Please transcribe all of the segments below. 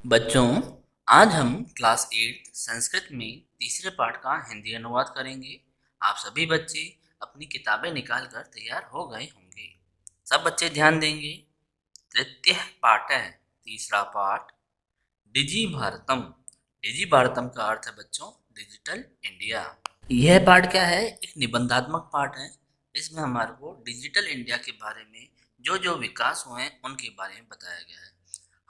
बच्चों, आज हम क्लास 8 संस्कृत में तीसरे पाठ का हिंदी अनुवाद करेंगे। आप सभी बच्चे अपनी किताबें निकाल कर तैयार हो गए होंगे। सब बच्चे ध्यान देंगे। तृतीय पाठ है, तीसरा पाठ डिजी भारतम। डिजी भारतम का अर्थ है बच्चों डिजिटल इंडिया। यह पाठ क्या है? एक निबंधात्मक पाठ है। इसमें हमारे को डिजिटल इंडिया के बारे में जो जो विकास हुए हैं उनके बारे में बताया गया है।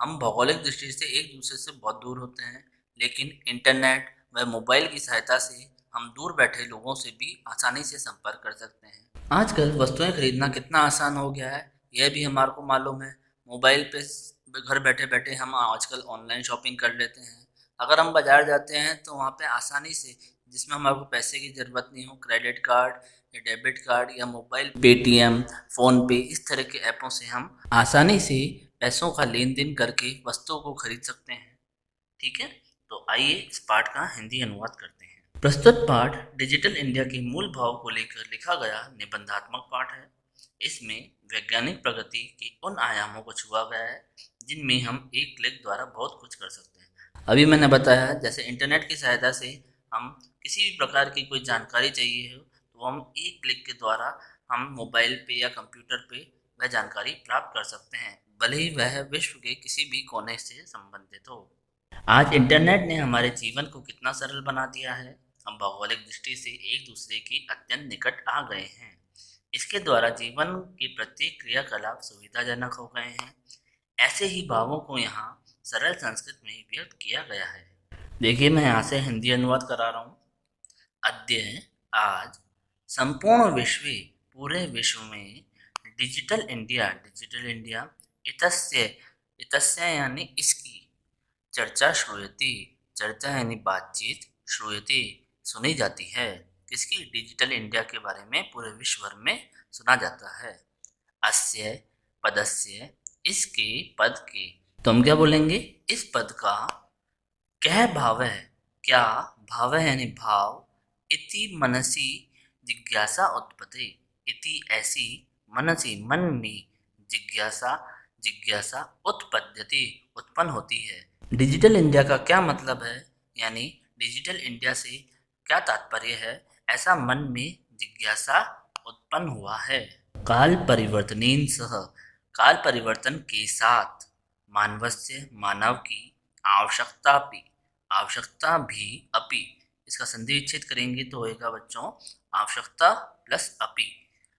हम भौगोलिक दृष्टि से एक दूसरे से बहुत दूर होते हैं, लेकिन इंटरनेट व मोबाइल की सहायता से हम दूर बैठे लोगों से भी आसानी से संपर्क कर सकते हैं। आजकल वस्तुएं खरीदना कितना आसान हो गया है, यह भी हमारे को मालूम है। मोबाइल पे घर बैठे बैठे हम आजकल ऑनलाइन शॉपिंग कर लेते हैं। अगर हम बाजार जाते हैं तो वहाँ पे आसानी से, जिसमें हमारे को पैसे की ज़रूरत नहीं हो, क्रेडिट कार्ड या डेबिट कार्ड या मोबाइल पेटीएम, फ़ोन पे, इस तरह के ऐपों से हम आसानी से पैसों का लेन देन करके वस्तुओं को खरीद सकते हैं। ठीक है, तो आइए इस पाठ का हिंदी अनुवाद करते हैं। प्रस्तुत पाठ डिजिटल इंडिया के मूल भाव को लेकर लिखा गया निबंधात्मक पाठ है। इसमें वैज्ञानिक प्रगति के उन आयामों को छुआ गया है जिनमें हम एक क्लिक द्वारा बहुत कुछ कर सकते हैं। अभी मैंने बताया, जैसे इंटरनेट की सहायता से हम किसी भी प्रकार की कोई जानकारी चाहिए हो तो हम एक क्लिक के द्वारा हम मोबाइल पे या कंप्यूटर पे वह जानकारी प्राप्त कर सकते हैं, भले ही वह विश्व के किसी भी कोने से संबंधित हो। आज इंटरनेट ने हमारे जीवन को कितना सरल बना दिया है। हम भौगोलिक दृष्टि से एक दूसरे के अत्यंत निकट आ गए हैं। इसके द्वारा जीवन के प्रत्येक क्रियाकलाप सुविधाजनक हो गए हैं। ऐसे ही भावों को यहाँ सरल संस्कृत में व्यक्त किया गया है। देखिए, मैं यहाँ से हिंदी अनुवाद करा रहा हूँ। अद्य, आज, संपूर्ण विश्व, पूरे विश्व में डिजिटल इंडिया इतस्य इतस्य यानी इसकी चर्चा श्रूयते। चर्चा यानी बातचीत, श्रूयते सुनी जाती है। किसकी? डिजिटल इंडिया के बारे में पूरे विश्व भर में सुना जाता है। अस्य पदस्य, इसके पद के, तो हम क्या बोलेंगे? इस पद का कह भाव है, क्या भाव है यानी भाव, इति मनसी जिज्ञासा उत्पत्ति। इति ऐसी, मनसी मन में, जिज्ञासा जिज्ञासा उत्पद्यते उत्पन्न होती है। डिजिटल इंडिया का क्या मतलब है, यानी डिजिटल इंडिया से क्या तात्पर्य है? ऐसा मन में जिज्ञासा उत्पन्न हुआ है। काल परिवर्तनेन सह, काल परिवर्तन के साथ, मानवस्य मानव की, आवश्यकता भी अपि, इसका संधि विच्छेद करेंगे तो होएगा बच्चों आवश्यकता प्लस अपि,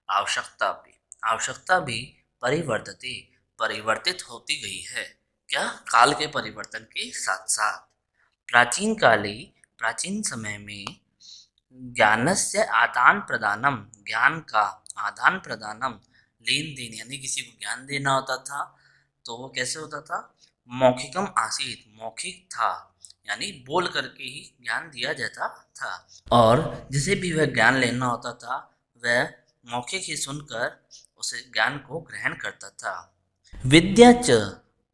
आवश्यकता भी परिवर्तते, परिवर्तित होती गई है। क्या? काल के परिवर्तन के साथ साथ। प्राचीन काले, प्राचीन समय में, ज्ञानस्य आदान प्रदानम, ज्ञान का आदान प्रदानम, लेन देन, यानी किसी को ज्ञान देना होता था तो वो कैसे होता था? मौखिकम आसीत, मौखिक था, यानी बोल करके ही ज्ञान दिया जाता था। और जिसे भी वह ज्ञान लेना होता था वह मौखिक ही सुनकर उसे ज्ञान को ग्रहण करता था। विद्या च,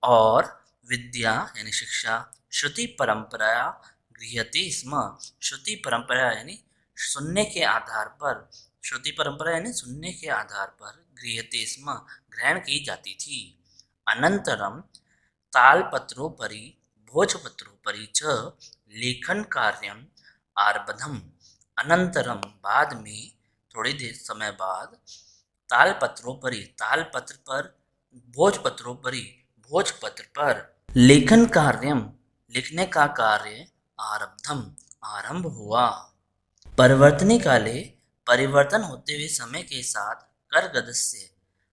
और विद्या यानी शिक्षा, श्रुति परंपरा गृह्यते स्म, श्रुति परंपरा यानी सुनने के आधार पर, श्रुति परंपरा यानी सुनने के आधार पर, गृह्यते स्म ग्रहण की जाती थी। अनंतरम तालपत्रोपरि भोजपत्रोपरि च लेखन कार्यम आरब्धम। अनंतरम बाद में, थोड़ी देर समय बाद, तालपत्रोपरि तालपत्र पर, भोजपत्रोपरि भोजपत्र पर, लेखन कार्यम लिखने का कार्य आरब्धम आरंभ हुआ। परिवर्तनी काले, परिवर्तन होते हुए समय के साथ, करगदस्य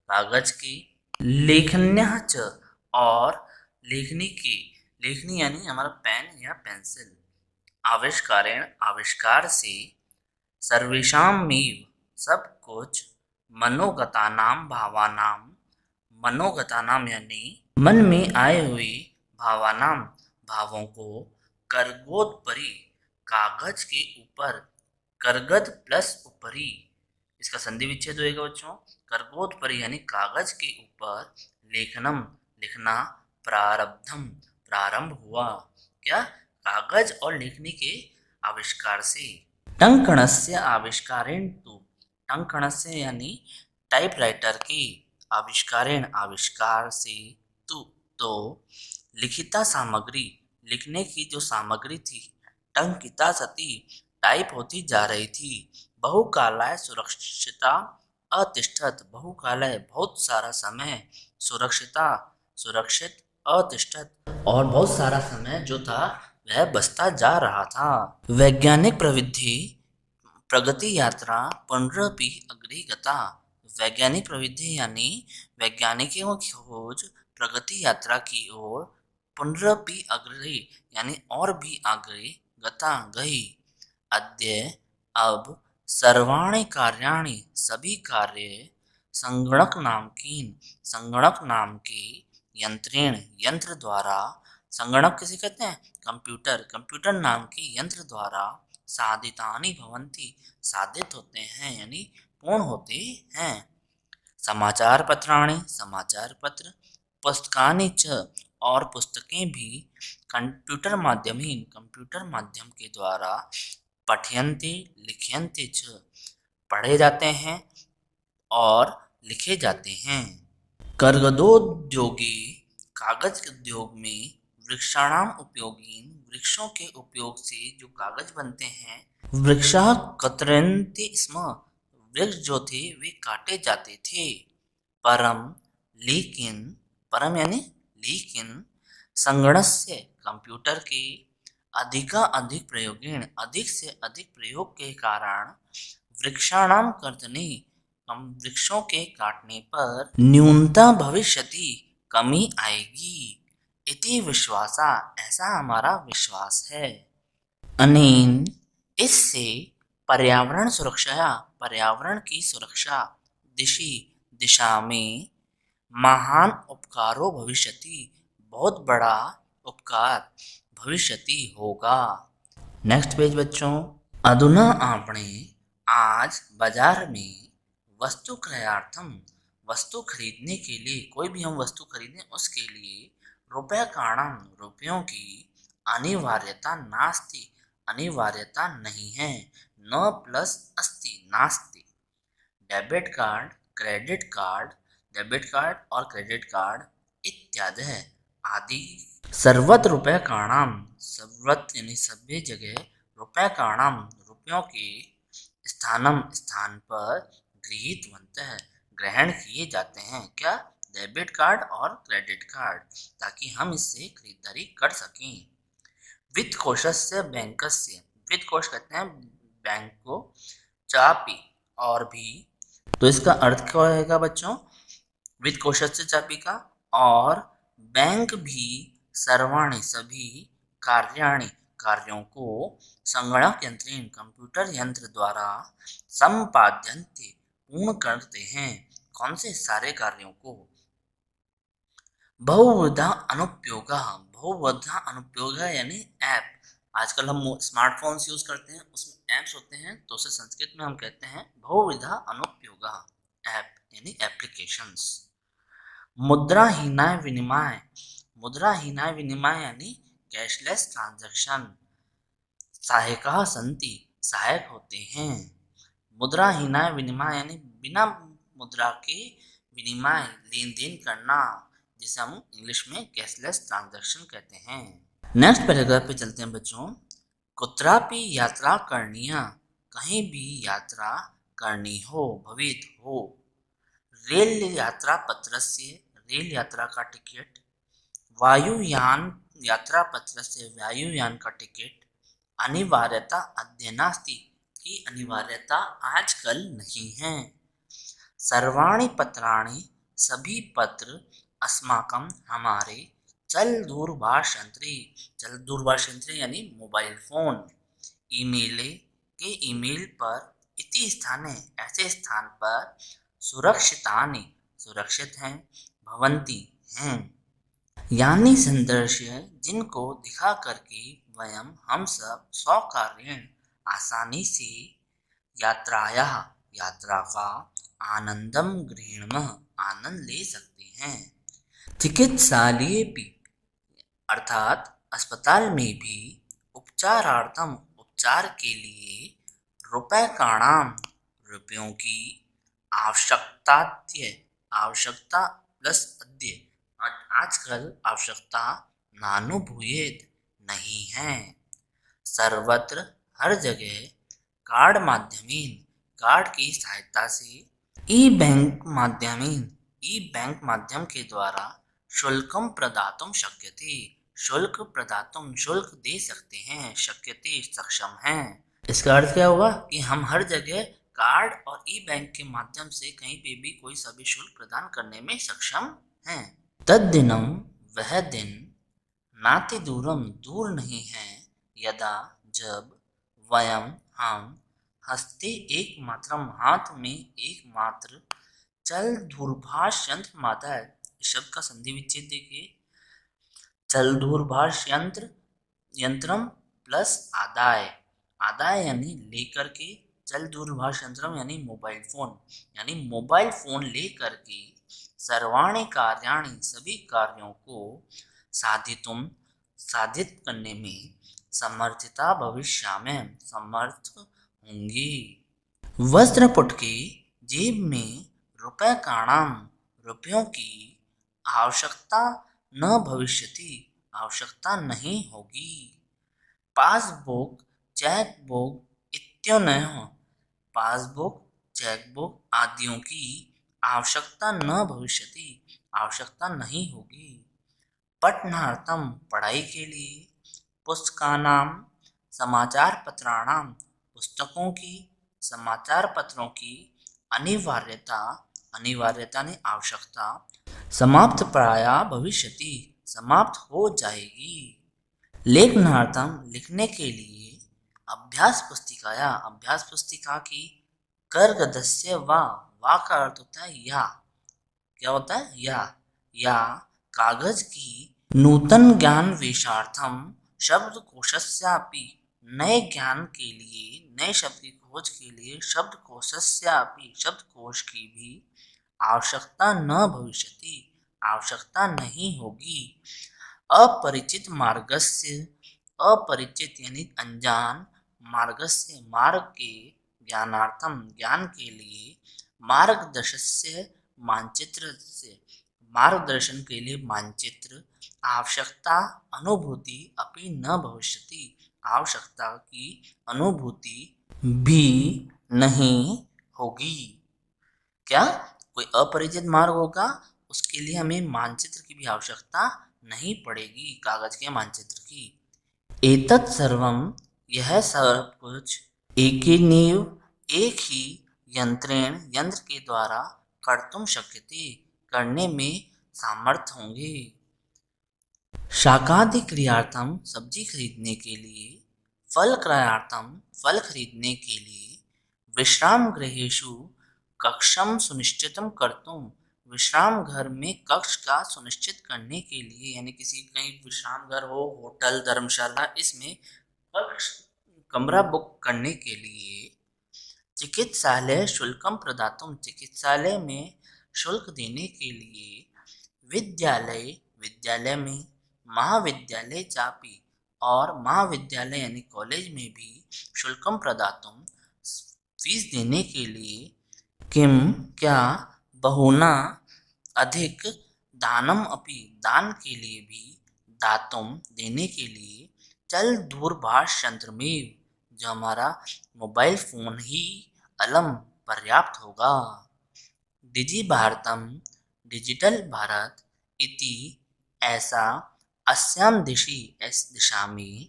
कागज की, लेखन्यः च और लेखनी की, लेखनी यानी हमारा पेन या पेंसिल, आविष्कारेण आविष्कार से, सर्वेषामेव सब कुछ, मनोगतानाम भावानाम, मनोगतानाम यानी मन में आए हुए, भावानाम भावों को, करगोदपरि कागज के ऊपर, करगद प्लस ऊपरी, इसका संधि विच्छेद होएगा बच्चों, करगोदपरि यानी कागज के ऊपर, लेखनम लिखना, प्रारब्धम प्रारंभ हुआ। क्या? कागज और लेखनी के आविष्कार से। टंकणस्य आविष्कारेण तु, टंकणस्य यानी टाइपराइटर की, आविष्कारेण आविष्कार से, तु तो, लिखिता सामग्री, लिखने की जो सामग्री थी, टंकिता सती, टाइप होती जा रही थी। बहुकालाय सुरक्षिता अतिष्ठत, बहुकालाय बहुत सारा समय, सुरक्षिता सुरक्षित, अतिष्ठत और बहुत सारा समय जो था वह बचता जा रहा था। वैज्ञानिक प्रवृत्ति प्रगति यात्रा पुनरपि अग्रे गता। वैज्ञानिक प्रवृत्ति यानी वैज्ञानिकों की खोज प्रगति यात्रा की ओर पुनरपि अग्रे यानी और भी आगे गता गई। अद्य अब सर्वाणि कार्याणि सभी कार्य संगणक नाम के यंत्रेण यंत्र द्वारा, संगणक किसे कहते हैं? कंप्यूटर, कंप्यूटर नाम के यंत्र द्वारा साधितानि भवन्ति, साधित होते हैं यानी पूर्ण होते हैं। समाचार पत्राणि, समाचार पत्र, पुस्तकानि च और पुस्तकें भी कंप्यूटर माध्यम के द्वारा पठ्यन्ते लिख्यन्ते च, पढ़े जाते हैं और लिखे जाते हैं। कर्गदोद्योगे, कागज उद्योग में वृक्षाणाम उपयोगीन, वृक्षों के उपयोग से जो कागज बनते हैं, वृक्षा कतरन्ति स्म, वृक्ष जो थे वे काटे जाते थे। परम लेकिन, परम यानी लेकिन, संगणस्य कंप्यूटर के अधिक प्रयोगेण, अधिक से अधिक प्रयोग के कारण, वृक्षाणाम कर्तने, हम वृक्षों के काटने पर न्यूनता भविष्यति, कमी आएगी। इति विश्वासा, ऐसा हमारा विश्वास है। अनेन, इससे पर्यावरण की सुरक्षा दिशा में महान उपकारो भविष्यति, बहुत बड़ा उपकार भविष्यति होगा। नेक्स्ट पेज बच्चों। अधुना आपने आज बाजार में वस्तु क्रयार्थम, वस्तु खरीदने के लिए, कोई भी हम वस्तु खरीदें उसके लिए रुपया काणम, रुपयों की अनिवार्यता नास्ति, अनिवार्यता नहीं है। न प्लस अस्ति, नास्ति। Debit card, credit card, debit card और क्रेडिट कार्ड इत्यादि आदि सर्वत्र रुपया काणाम, सर्वत्र यानी सभी जगह रुपया काणाम, रुपयों के स्थान पर गृहीतवन्तः, ग्रहण किए जाते हैं। क्या? डेबिट कार्ड और क्रेडिट कार्ड, ताकि हम इससे खरीदारी कर सकें। वित्त कोशस्य बैंकस्य, वित्त कोश कहते हैं बैंक को, चापी और भी, तो इसका अर्थ क्या होगा बच्चों? वित्त कोशस्य चापी का, और बैंक भी सर्वाणि सभी कार्याणि कार्यों को संगणक यंत्रेण कंप्यूटर यंत्र द्वारा संपाद्यन्ते पूर्ण करते हैं। कौन से सारे कार्यों को? बहुविधा अनुप्रयोग यानी ऐप, आजकल हम स्मार्टफोन्स यूज करते हैं, उसमें ऐप्स होते हैं, तो उसे संस्कृत में हम कहते हैं बहुविधा अनुप्रयोग, ऐप यानी एप्लीकेशंस। मुद्राहीनाय विनिमय, मुद्राहीनाय विनिमय यानी कैशलेस ट्रांजैक्शन, सहायका संति, सहायक होते हैं। मुद्राहीनाय विनिमय यानी बिना मुद्रा के विनिमय, लेन देन करना, जिसे हम इंग्लिश में कैशलेस ट्रांजैक्शन कहते हैं। नेक्स्ट पैराग्राफ पे चलते हैं बच्चों। कुत्रापि यात्रा करनीया, कहीं भी यात्रा करनी हो, भवित हो। रेल यात्रा पत्र से, रेल यात्रा का टिकट। वायुयान यात्रा पत्र से, वायुयान का टिकट। अनिवार्यता अद्य नास्ति, की अनिवार्यता आजकल नहीं है। सर्वाणि पत्राणि, सभी पत्र, अस्माकं हमारे, चल दूरभाष यंत्रे यानी मोबाइल फोन, ईमेले के ईमेल पर, इति स्थाने ऐसे स्थान पर, सुरक्षितानि सुरक्षित हैं, भवन्ति हैं, यानी संदर्श्य जिनको दिखा करके, वयम हम सब, स्वकार्येण आसानी से, यात्रायाः यात्रा का, आनंदम गृहीणमः आनंद ले सकते हैं। चिकित्सालयेपि अर्थात अस्पताल में भी, उपचारार्थम उपचार के लिए, रुपयकाणाम रुपयों की, आवश्यकता प्लस अद्य आजकल आवश्यकता नानुभूयेत नहीं है। सर्वत्र हर जगह कार्ड माध्यमेन कार्ड की सहायता से ई बैंक माध्यम के द्वारा शुल्कम प्रदातुम शक्यते शुल्क दे सकते हैं शक्यते सक्षम हैं। इसका अर्थ क्या हुआ कि हम हर जगह कार्ड और ई बैंक के माध्यम से कहीं पे भी कोई सभी शुल्क प्रदान करने में सक्षम हैं। तद्दिनम वह दिन नाति दूरम दूर नहीं है यदा जब वयम हम हस्ते एकमात्रम हाथ में एकमात्र चल दूरभाष यंत्र माता शब्द का संधि विच्छेद देखिए। चल दूरभाष यंत्रम प्लस आदाय यानी लेकर के, चल दूरभाष यंत्रम यानी मोबाइल फोन लेकर के सर्वाणि कार्याणि सभी कार्यों को साधित करने में समर्थिता भविष्य में समर्थ होंगी। वस्त्रपुट के जेब में रुपयों की आवश्यकता न भविष्यति आवश्यकता नहीं होगी। पासबुक चेकबुक इत्यादि पासबुक चेकबुक आदियों की आवश्यकता न भविष्यति आवश्यकता नहीं होगी। पठनार्थम पढ़ाई के लिए, पुस्तकानाम समाचार पत्राणाम पुस्तकों की, समाचार पत्रों की अनिवार्यता ने आवश्यकता समाप्त प्राया भविष्यति समाप्त हो जाएगी। लेखनार्थम लिखने के लिए, अभ्यास पुस्तिका की करगदस्य वा का अर्थ होता है या, क्या होता है या कागज की नूतन ज्ञान वेशार्थम शब्दकोशस्यापि नए ज्ञान के लिए, नए शब्द की खोज के लिए शब्दकोशस्यापि शब्दकोश की भी आवश्यकता न भविष्यति आवश्यकता नहीं होगी। अपरिचित मार्गस्य अपरिचित यानी अनजान मार्गस्य मार्ग के ज्ञानार्थम ज्ञान के लिए, मार्गदर्शन के लिए मानचित्र आवश्यकता अनुभूति अपि न भविष्यति आवश्यकता की अनुभूति भी नहीं होगी। क्या कोई अपरिचित मार्ग होगा उसके लिए हमें मानचित्र की भी आवश्यकता नहीं पड़ेगी, कागज के मानचित्र की। एतत् सर्वम यह सब कुछ एक ही यंत्र के द्वारा कर्तुम शक्यते करने में सामर्थ होंगे। शाकादि क्रियार्थम सब्जी खरीदने के लिए, फल क्रयार्थम फल खरीदने के लिए, विश्राम गृहेषु कक्षम सुनिश्चितम कर्तुम विश्राम घर में कक्ष का सुनिश्चित करने के लिए, यानी किसी कहीं विश्राम घर हो, होटल धर्मशाला, इसमें कक्ष कमरा बुक करने के लिए, चिकित्सालय शुल्कम प्रदातुम चिकित्सालय में शुल्क देने के लिए, विद्यालय में, महाविद्यालय चापी और महाविद्यालय यानी कॉलेज में भी शुल्कम प्रदातुम फीस देने के लिए, किम क्या बहुना अधिक दानम अपि दान के लिए भी, दातुम देने के लिए, चल दूरभाष यंत्र में जो हमारा मोबाइल फोन ही अलम पर्याप्त होगा। डिजी भारतम डिजिटल भारत इति ऐसा अस्याम दिशा में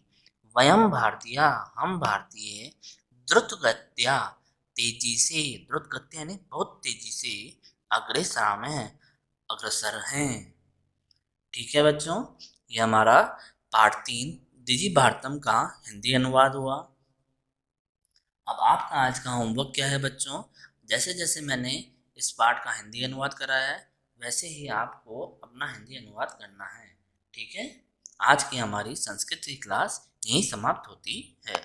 वयम भारतीय हम भारतीय द्रुत गत्या यानी बहुत तेजी से अग्रसर हैं। ठीक है बच्चों, ये हमारा पार्ट 3 डिजी भारतम का हिंदी अनुवाद हुआ। अब आपका आज का होमवर्क क्या है बच्चों, जैसे जैसे मैंने इस पार्ट का हिंदी अनुवाद कराया है वैसे ही आपको अपना हिंदी अनुवाद करना है। ठीक है, आज की हमारी संस्कृत की क्लास यहीं समाप्त होती है।